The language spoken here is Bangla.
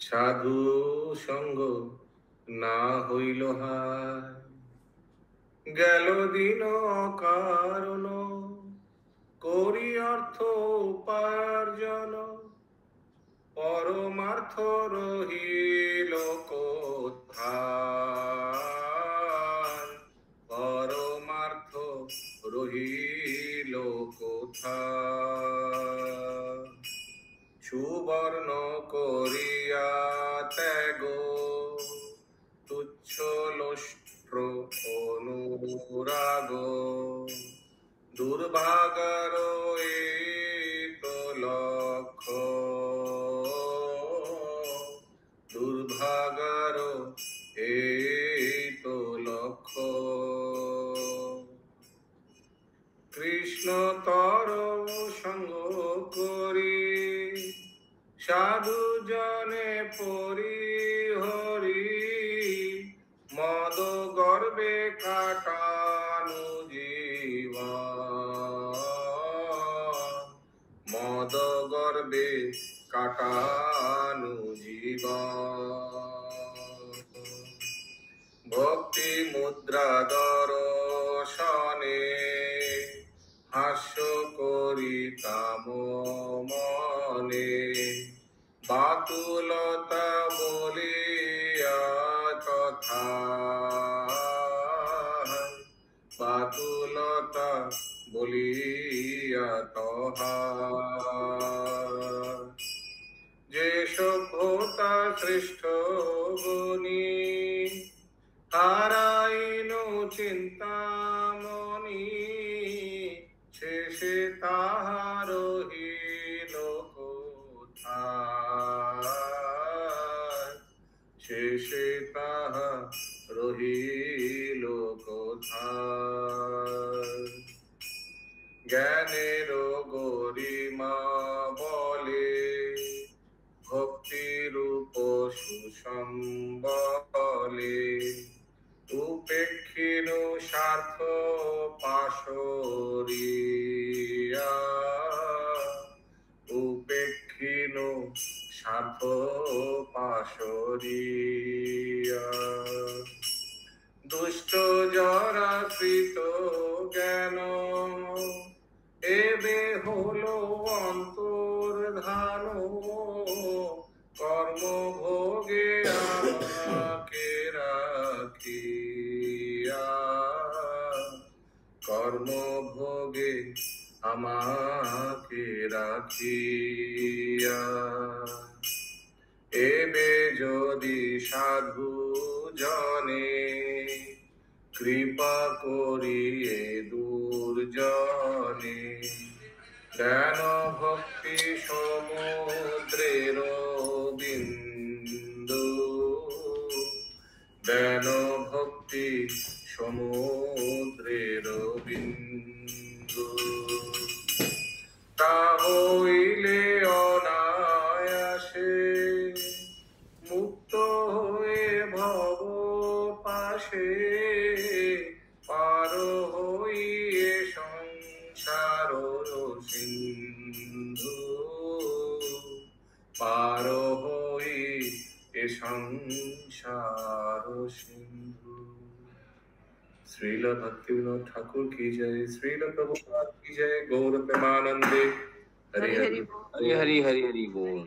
সাধু সঙ্গ না হইল হায়, গেল দিন কারণ করি অর্থ উপার্জন, পরমার্থ রহিল কোথায়, পরমার্থ রহিল কোথায়। সুবর্ণ করিয়া ত্যাগ তুচ্ছ লোষ্ট্র অনুরাগ, দুর্ভাগার তো লক্ষ্য, দুর্ভাগার তো লক্ষ্য। কৃষ্ণ তর সঙ্গ করি সাধু জনে পরি হরি, মদ গর্বে কাটানু জীবন, মদ গর্বে কাটানু জীবন। ভক্তি মুদ্রা দর্শনে হাস্য করিতাম মনে, বাতুলতা বলিয়া কথা, বাতুলতা বলিয়া তহা। যে সভ্যতা শ্রেষ্ঠ গুণী, হারাইল চিন্তামণি, শেষে তাহার রহিল কোথায়, শেষে তাহা রহিল কোথায়। জ্ঞানের গরিমা বলে ভক্তিরূপ সুসম্বলে, উপেক্ষিন স্বার্থ পাশরিয়া, উপেক্ষিন স্বার্থ পাশরিয়া। দুষ্ট জরাকৃত জ্ঞান এবে হলো অন্তর্ধান, কর্মভোগে আমাকে রাখিয়া, কর্মভোগে আমাকে রাখিয়া। এবে যদি সাধু জনে কৃপা করিয়ে দুর্জনে, জ্ঞান ভক্তি সমুদ্রের বিন্দু, জ্ঞান ভক্তি সমুদ্রের বিন্দু। তা হইলে অনায়াসে মুক্ত হয়ে ভব পাশে, পার হইয়ে সংসার সিন্ধু, পার হই এ সংসার সিন্ধু। श्रील भक्ति विनोद ठाकुर की जय, श्रील प्रभुपाद की जय, गौर प्रेमानंदे। हरि हरि हरि हरि हरि हरि बोल।